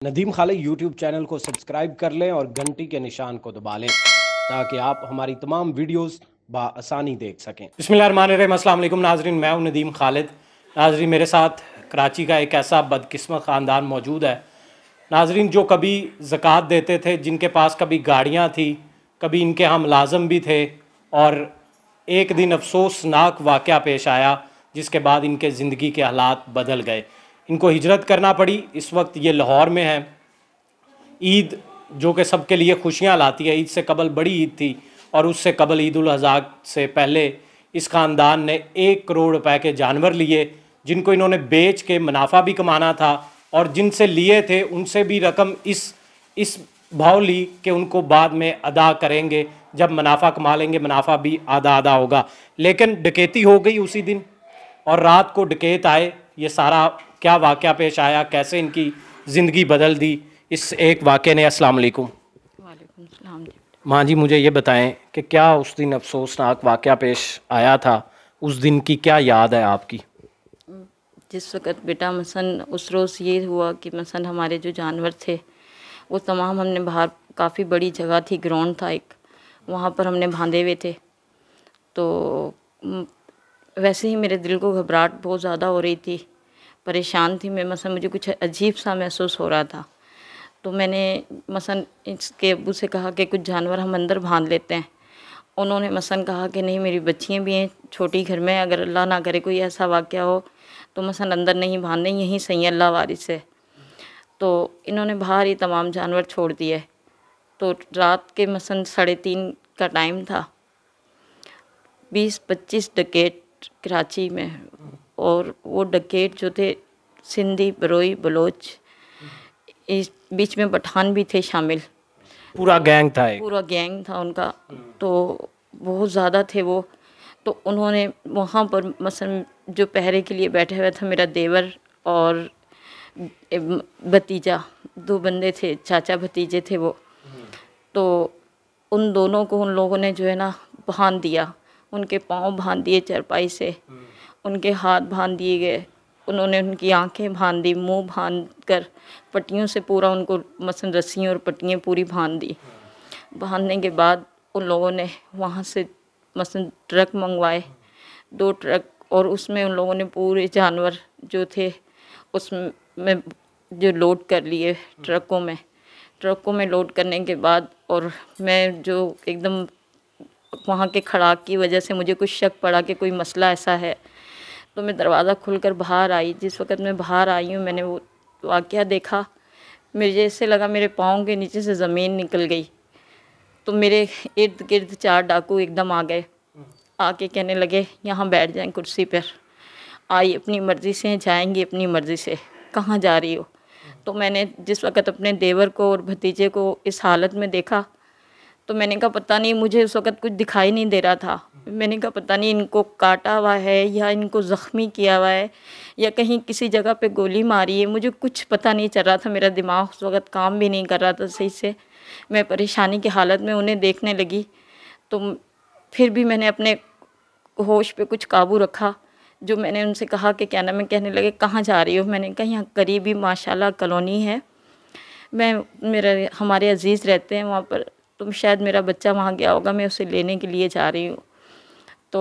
Nadeem Khalid YouTube channel को subscribe कर लें और घंटी के निशान को दबा लें ताकि आप हमारी तमाम वीडियोस बआसानी देख सकें। बिस्मिल्लाहिर्रहमानिर्रहीम। अस्सलाम वालेकुम नाजरीन, मैं हूं नदीम खालिद। नाजरीन, मेरे साथ कराची का एक ऐसा बदकिस्मत ख़ानदान मौजूद है नाजरीन, जो कभी ज़कात देते थे, जिनके पास कभी गाड़ियाँ थी, कभी इनके यहाँ मुलाजम भी थे, और एक दिन अफसोसनाक वाक़या पेश आया जिसके बाद इनके ज़िंदगी के हालात बदल गए। इनको हिजरत करना पड़ी। इस वक्त ये लाहौर में है। ईद जो कि सबके लिए खुशियाँ लाती है, ईद से कबल बड़ी ईद थी और उससे कबल ईद उल अज़हा से पहले इस ख़ानदान ने 1 करोड़ रुपए के जानवर लिए, जिनको इन्होंने बेच के मुनाफा भी कमाना था और जिनसे लिए थे उनसे भी रकम इस भाव ली कि उनको बाद में अदा करेंगे। जब मुनाफा कमा लेंगे मुनाफा भी आधा आधा होगा। लेकिन डकैती हो गई उसी दिन और रात को डकैत आए। ये सारा क्या वाक़या पेश आया, कैसे इनकी ज़िंदगी बदल दी, इस एक वाक़े ने। अस्सलाम वालेकुम। वालेकुम सलाम जी। माँ जी, मुझे ये बताएं कि क्या उस दिन अफसोसनाक वाक़या पेश आया था, उस दिन की क्या याद है आपकी? जिस वक़्त बेटा मसन उस रोज़ ये हुआ कि मसन हमारे जो जानवर थे वो तमाम हमने बाहर, काफ़ी बड़ी जगह थी, ग्राउंड था एक, वहाँ पर हमने बांधे हुए थे। तो वैसे ही मेरे दिल को घबराहट बहुत ज़्यादा हो रही थी, परेशान थी मैं। मसन मुझे कुछ अजीब सा महसूस हो रहा था। तो मैंने मसन इसके अब्बू से कहा कि कुछ जानवर हम अंदर बांध लेते हैं। उन्होंने मसन कहा कि नहीं, मेरी बच्चियाँ भी हैं छोटी घर में, अगर अल्लाह ना करे कोई ऐसा वाक़या हो तो मसन अंदर नहीं बांधने, यहीं सही अल्लाह वारिस है। तो इन्होंने बाहर ही तमाम जानवर छोड़ दिए। तो रात के मसन 3:30 का टाइम था। 20-25 डकैत कराची में, और वो डकैत जो थे सिंधी, बरोई, बलोच, इस बीच में पठान भी थे शामिल। पूरा गैंग था एक? पूरा गैंग था उनका। तो बहुत ज़्यादा थे वो। तो उन्होंने वहाँ पर मसन जो पहरे के लिए बैठे हुए था मेरा देवर और भतीजा, 2 बंदे थे, चाचा भतीजे थे वो। तो उन दोनों को उन लोगों ने जो है ना बांध दिया, उनके पाँव बांध दिए चारपाई से, उनके हाथ बांध दिए गए, उन्होंने उनकी आंखें बांध दी, मुंह बांध कर पट्टियों से पूरा उनको मसन रस्सियाँ और पट्टियाँ पूरी बांध दी। बांधने के बाद उन लोगों ने वहाँ से मसन ट्रक मंगवाए, 2 ट्रक, और उसमें उन लोगों ने पूरे जानवर जो थे उसमें जो लोड कर लिए ट्रकों में लोड करने के बाद, और मैं जो एकदम वहाँ के खड़ाक की वजह से मुझे कुछ शक पड़ा कि कोई मसला ऐसा है। तो मैं दरवाज़ा खुलकर बाहर आई। जिस वक़्त मैं बाहर आई हूँ, मैंने वो वाक़या देखा, मुझे ऐसे लगा मेरे पाँव के नीचे से ज़मीन निकल गई। तो मेरे इर्द गिर्द 4 डाकू एकदम आ गए, आके कहने लगे यहाँ बैठ जाएं कुर्सी पर, आई अपनी मर्ज़ी से जाएंगी, अपनी मर्ज़ी से, कहाँ जा रही हो? तो मैंने जिस वक़्त अपने देवर को और भतीजे को इस हालत में देखा तो मैंने कहा पता नहीं, मुझे उस वक़्त कुछ दिखाई नहीं दे रहा था। मैंने कहा पता नहीं इनको काटा हुआ है या इनको ज़ख्मी किया हुआ है या कहीं किसी जगह पे गोली मारी है, मुझे कुछ पता नहीं चल रहा था। मेरा दिमाग उस वक़्त काम भी नहीं कर रहा था सही से। मैं परेशानी की हालत में उन्हें देखने लगी। तो फिर भी मैंने अपने होश पे कुछ काबू रखा। जो मैंने उनसे कहा कि क्या नाम है, कहने लगे कहाँ जा रही हो? मैंने कहा यहाँ करीबी माशाल्लाह कॉलोनी है, हमारे अजीज़ रहते हैं वहाँ पर, तो शायद मेरा बच्चा वहाँ गया होगा, मैं उसे लेने के लिए जा रही हूँ। तो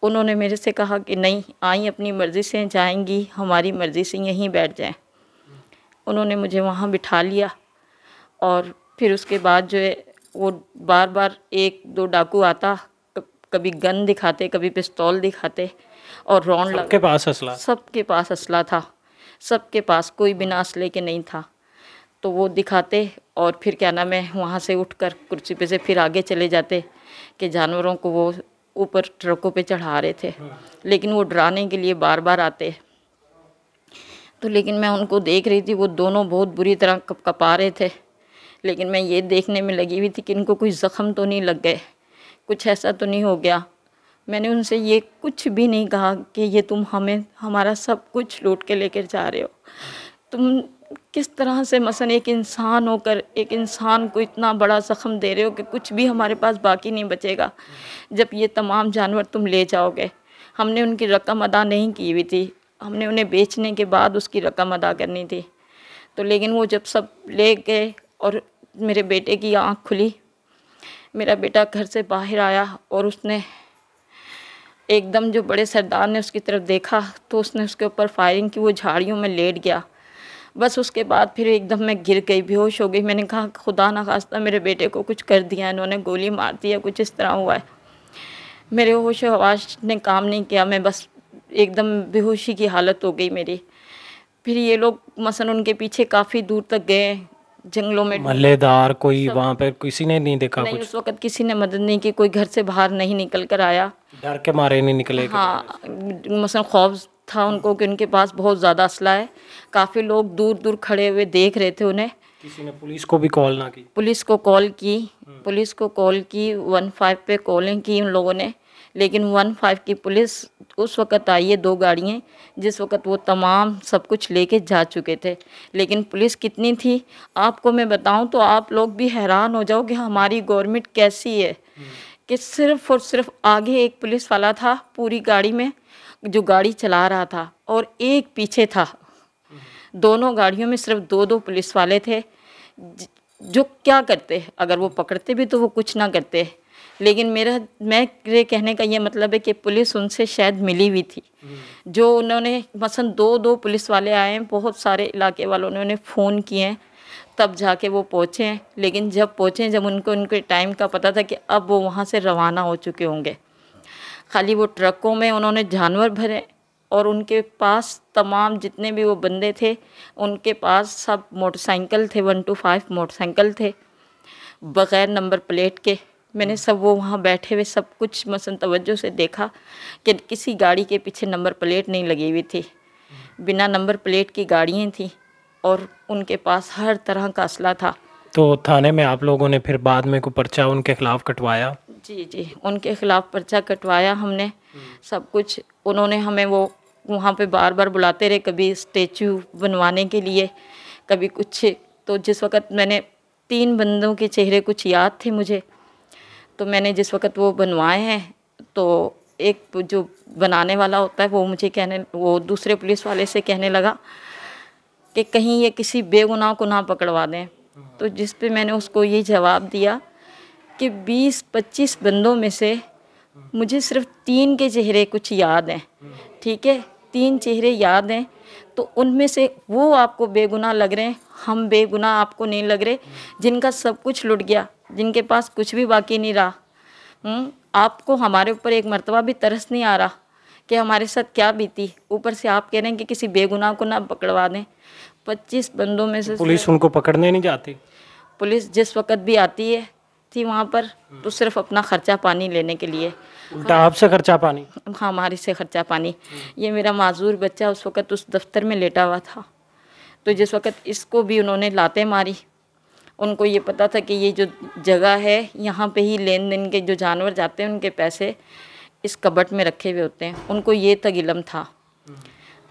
उन्होंने मेरे से कहा कि नहीं, आई अपनी मर्ज़ी से जाएंगी, हमारी मर्ज़ी से यहीं बैठ जाएं। उन्होंने मुझे वहाँ बिठा लिया और फिर उसके बाद जो है वो बार बार 1-2 डाकू आता, कभी गन दिखाते, कभी पिस्तौल दिखाते और रौंड लगा। सबके पास असला? सबके पास असला था, सबके पास, कोई बिना असले के नहीं था। तो वो दिखाते और फिर क्या नाम है, वहाँ से उठकर कुर्सी पे से फिर आगे चले जाते कि जानवरों को वो ऊपर ट्रकों पे चढ़ा रहे थे। लेकिन वो डराने के लिए बार बार आते। तो लेकिन मैं उनको देख रही थी, वो दोनों बहुत बुरी तरह कपा रहे थे। लेकिन मैं ये देखने में लगी हुई थी कि इनको कोई ज़ख्म तो नहीं लग गए, कुछ ऐसा तो नहीं हो गया। मैंने उनसे ये कुछ भी नहीं कहा कि ये तुम हमारा सब कुछ लूट के लेकर जा रहे हो। तुम किस तरह से मसन एक इंसान होकर एक इंसान को इतना बड़ा ज़ख्म दे रहे हो कि कुछ भी हमारे पास बाकी नहीं बचेगा जब ये तमाम जानवर तुम ले जाओगे। हमने उनकी रकम अदा नहीं की हुई थी, हमने उन्हें बेचने के बाद उसकी रकम अदा करनी थी। तो लेकिन वो जब सब ले गए और मेरे बेटे की आँख खुली, मेरा बेटा घर से बाहर आया और उसने एकदम जो बड़े सरदार ने उसकी तरफ देखा तो उसने उसके ऊपर फायरिंग की, वो झाड़ियों में लेट गया। बस उसके बाद फिर एकदम मैं गिर गई, बेहोश हो गई। मैंने कहा खुदा ना खास्ता मेरे बेटे को कुछ कर दिया, इन्होंने गोली मार दी है, कुछ इस तरह हुआ है। मेरे होश हवास ने काम नहीं किया, मैं बस एकदम बेहोशी की हालत हो गई मेरी। फिर ये लोग मसलन उनके पीछे काफ़ी दूर तक गए, जंगलों में। मल्लेदार कोई वहाँ पे किसी ने नहीं देखा? नहीं, कुछ उस वक़्त किसी ने मदद नहीं की, कोई घर से बाहर नहीं निकल कर आया। डर के मारे नहीं निकले? हाँ, मसलन खौफ था उनको कि उनके पास बहुत ज़्यादा असला है। काफ़ी लोग दूर दूर खड़े हुए देख रहे थे उन्हें। किसी ने पुलिस को भी कॉल ना की? पुलिस को कॉल की, 15 पे कॉलिंग की उन लोगों ने, लेकिन 15 की पुलिस उस वक़्त आई है 2 गाड़ियाँ, जिस वक़्त वो तमाम सब कुछ लेके जा चुके थे। लेकिन पुलिस कितनी थी आपको मैं बताऊं तो आप लोग भी हैरान हो जाओगे हमारी गवर्नमेंट कैसी है, कि सिर्फ़ और सिर्फ आगे एक पुलिस वाला था पूरी गाड़ी में जो गाड़ी चला रहा था, और एक पीछे था। दोनों गाड़ियों में सिर्फ 2-2 पुलिस वाले थे जो क्या करते, अगर वो पकड़ते भी तो वो कुछ ना करते। लेकिन मेरे कहने का ये मतलब है कि पुलिस उनसे शायद मिली हुई थी, जो उन्होंने मसलन 2-2 पुलिस वाले आए हैं, बहुत सारे इलाके वालों ने उन्हें फ़ोन किए हैं, तब जाके वो पहुँचे हैं। लेकिन जब पहुँचे, जब उनको उनके टाइम का पता था कि अब वो वहाँ से रवाना हो चुके होंगे, खाली वो ट्रकों में उन्होंने जानवर भरे और उनके पास तमाम जितने भी वो बंदे थे उनके पास सब मोटरसाइकिल थे, 125 मोटरसाइकिल थे बग़ैर नंबर प्लेट के। मैंने सब वो वहाँ बैठे हुए सब कुछ मसलन तवज्जो से देखा कि किसी गाड़ी के पीछे नंबर प्लेट नहीं लगी हुई थी, बिना नंबर प्लेट की गाड़ियाँ थी और उनके पास हर तरह का असला था। तो थाने में आप लोगों ने फिर बाद में कोई पर्चा उनके खिलाफ कटवाया? जी, उनके खिलाफ पर्चा कटवाया हमने, सब कुछ। उन्होंने हमें वो वहाँ पे बार बार बुलाते रहे, कभी स्टेचू बनवाने के लिए, कभी कुछ। तो जिस वक़्त मैंने 3 बंदों के चेहरे कुछ याद थे मुझे, तो मैंने जिस वक़्त वो बनवाए हैं, तो एक जो बनाने वाला होता है वो दूसरे पुलिस वाले से कहने लगा कि कहीं ये किसी बेगुनाह को ना पकड़वा दें। तो जिस पे मैंने उसको ये जवाब दिया कि 20-25 बंदों में से मुझे सिर्फ 3 के चेहरे कुछ याद हैं, ठीक है, 3 चेहरे याद हैं, तो उनमें से वो आपको बेगुनाह लग रहे हैं, हम बेगुनाह आपको नहीं लग रहे, जिनका सब कुछ लुट गया, जिनके पास कुछ भी बाकी नहीं रहा। आपको हमारे ऊपर एक मर्तबा भी तरस नहीं आ रहा कि हमारे साथ क्या बीती, ऊपर से आप कह रहे हैं कि किसी बेगुनाह को ना पकड़वा दें। 25 बंदों में से पुलिस उनको पकड़ने नहीं जाती? पुलिस जिस वक़्त भी आती है थी वहाँ पर तो सिर्फ अपना ख़र्चा पानी लेने के लिए। उल्टा आपसे खर्चा पानी? हाँ, हमारी से खर्चा पानी। ये मेरा माजूर बच्चा उस वक़्त उस दफ्तर में लेटा हुआ था, तो जिस वक़्त इसको भी उन्होंने लातें मारी, उनको ये पता था कि ये जो जगह है यहाँ पे ही लेन देन के जो जानवर जाते हैं उनके पैसे इस कबट में रखे हुए होते हैं, उनको ये तक इल्म था।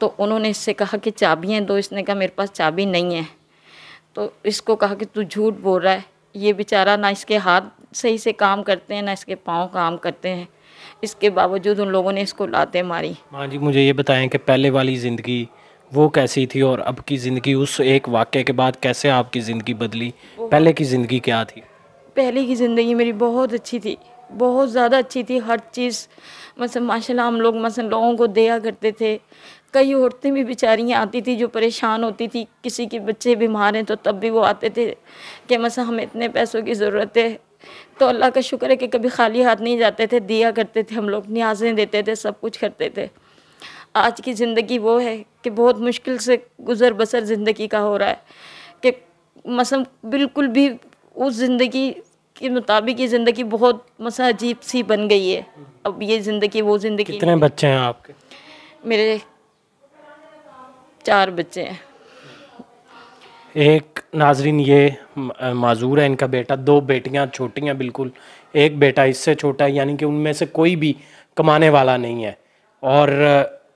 तो उन्होंने इससे कहा कि चाबियाँ दो, इसने कहा मेरे पास चाबी नहीं है। तो इसको कहा कि तू झूठ बोल रहा है। ये बेचारा ना इसके हाथ सही से काम करते हैं ना इसके पाँव काम करते हैं, इसके बावजूद उन लोगों ने इसको लाते मारी। हाँ जी, मुझे ये बताएं कि पहले वाली ज़िंदगी वो कैसी थी और अब की ज़िंदगी, उस एक वाक़े के बाद कैसे आपकी ज़िंदगी बदली? पहले की ज़िंदगी क्या थी? पहले की ज़िंदगी मेरी बहुत अच्छी थी, बहुत ज़्यादा अच्छी थी। हर चीज़ मतलब माशाल्लाह हम लोग मतलब लोगों को दिया करते थे। कई औरतें भी बेचारियाँ आती थी जो परेशान होती थी, किसी के बच्चे बीमार हैं तो तब भी वो आते थे कि मतलब हमें इतने पैसों की ज़रूरत है। तो अल्लाह का शुक्र है कि कभी खाली हाथ नहीं जाते थे, दिया करते थे हम लोग, न्याज़ें देते थे, सब कुछ करते थे। आज की ज़िंदगी वो है कि बहुत मुश्किल से गुज़र बसर ज़िंदगी का हो रहा है कि मतलब बिल्कुल भी उस ज़िंदगी के मुताबिक ये ज़िंदगी बहुत मतलब अजीब सी बन गई है। अब ये ज़िंदगी वो ज़िंदगी। कितने बच्चे हैं आपके? मेरे 4 बच्चे हैं। एक नाजरीन ये माजूर है, इनका बेटा, 2 बेटियां छोटी हैं बिल्कुल, एक बेटा इससे छोटा है, यानी कि उनमें से कोई भी कमाने वाला नहीं है। और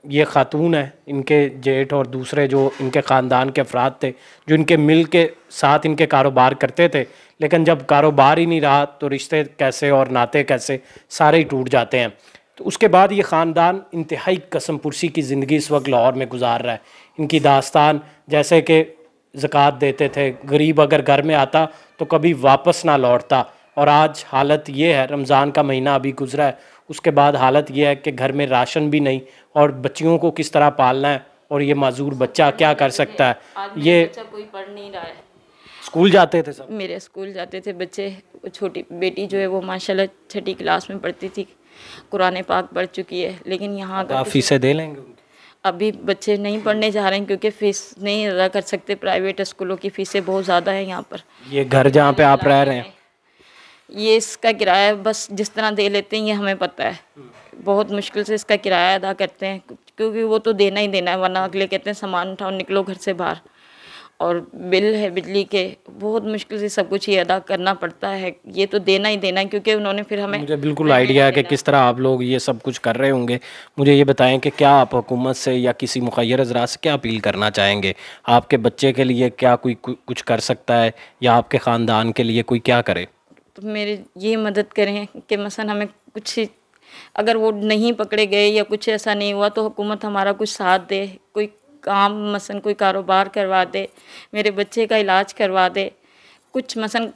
ये ख़ातून है, इनके जेठ और दूसरे जो इनके ख़ानदान के अफराद थे जो इनके मिल के साथ इनके कारोबार करते थे, लेकिन जब कारोबार ही नहीं रहा तो रिश्ते कैसे और नाते कैसे, सारे ही टूट जाते हैं। तो उसके बाद ये ख़ानदान इंतहाई कसम पुरसी की ज़िंदगी इस वक्त लाहौर में गुजार रहा है। इनकी दास्तान जैसे कि ज़कात देते थे, गरीब अगर घर में आता तो कभी वापस ना लौटता। और आज हालत ये है, रमज़ान का महीना अभी गुजरा है, उसके बाद हालत ये है कि घर में राशन भी नहीं और बच्चियों को किस तरह पालना है, और ये माजूर बच्चा क्या कर सकता है। ये बच्चा कोई पढ़ नहीं रहा है। स्कूल जाते थे सब? मेरे स्कूल जाते थे बच्चे। छोटी बेटी जो है वो माशाल्लाह 6ठी क्लास में पढ़ती थी, कुरान पाक पढ़ चुकी है, लेकिन यहाँ का फीसें दे लेंगे? अभी बच्चे नहीं पढ़ने जा रहे हैं क्योंकि फ़ीस नहीं अदा कर सकते। प्राइवेट स्कूलों की फ़ीसें बहुत ज़्यादा है यहाँ पर। ये घर जहाँ पे आप रह रहे हैं, ये इसका किराया बस जिस तरह दे लेते हैं ये हमें पता है, बहुत मुश्किल से इसका किराया अदा करते हैं, क्योंकि वो तो देना ही देना है, वरना अगले कहते हैं सामान उठाओ निकलो घर से बाहर। और बिल है बिजली के, बहुत मुश्किल से सब कुछ ये अदा करना पड़ता है, ये तो देना ही देना है, क्योंकि उन्होंने फिर हमें। मुझे बिल्कुल आइडिया है कि किस तरह आप लोग ये सब कुछ कर रहे होंगे। मुझे ये बताएं कि क्या आप हुकूमत से या किसी मुखय्यर हज़रात से क्या अपील करना चाहेंगे? आपके बच्चे के लिए क्या कोई कुछ कर सकता है, या आपके ख़ानदान के लिए कोई क्या करे? तो मेरे ये मदद करें कि मसलन हमें कुछ, अगर वो नहीं पकड़े गए या कुछ ऐसा नहीं हुआ तो हुकूमत हमारा कुछ साथ दे, कोई काम मसलन कोई कारोबार करवा दे, मेरे बच्चे का इलाज करवा दे कुछ। मसलन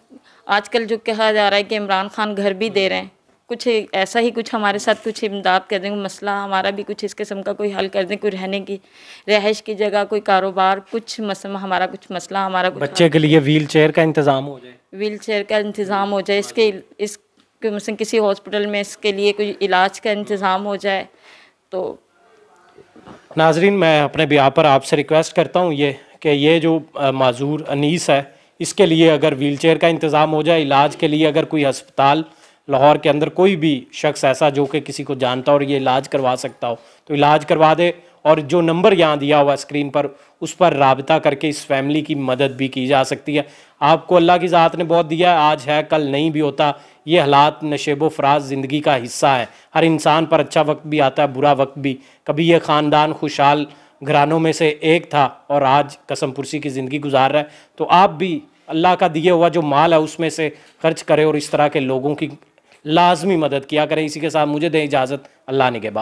आजकल जो कहा जा रहा है कि इमरान खान घर भी दे रहे हैं, कुछ ऐसा ही कुछ हमारे साथ कुछ इमदाद कर दें, मसला हमारा भी कुछ इस किस्म का कोई हल कर दें, कोई रहने की रिहाइश की जगह, कोई कारोबार, कुछ मसला हमारा कुछ मसला हमारा कुछ। बच्चे के लिए व्हील चेयर का इंतज़ाम हो जाए, व्हील चेयर का इंतज़ाम हो जाए, इसके मसलन किसी हॉस्पिटल में इसके लिए कोई इलाज का इंतज़ाम हो जाए। तो नाजरीन, मैं अपने बिहार पर आपसे रिक्वेस्ट करता हूँ ये जो माजूर अनीस है, इसके लिए अगर व्हीलचेयर का इंतज़ाम हो जाए, इलाज के लिए अगर कोई अस्पताल लाहौर के अंदर कोई भी शख्स ऐसा जो कि किसी को जानता हो और ये इलाज करवा सकता हो तो इलाज करवा दे। और जो नंबर यहाँ दिया हुआ स्क्रीन पर, उस पर राबिता करके इस फैमिली की मदद भी की जा सकती है। आपको अल्लाह की ज़ात ने बहुत दिया है, आज है कल नहीं भी होता। ये हालात नशेबो फराज ज़िंदगी का हिस्सा है। हर इंसान पर अच्छा वक्त भी आता है, बुरा वक्त भी। कभी ये ख़ानदान खुशहाल घरानों में से एक था और आज कसम पुरसी की ज़िंदगी गुजार रहा है। तो आप भी अल्लाह का दिया हुआ जो माल है उसमें से खर्च करें और इस तरह के लोगों की लाजमी मदद किया करें। इसी के साथ मुझे दें इजाज़त। अल्लाह निगहबान।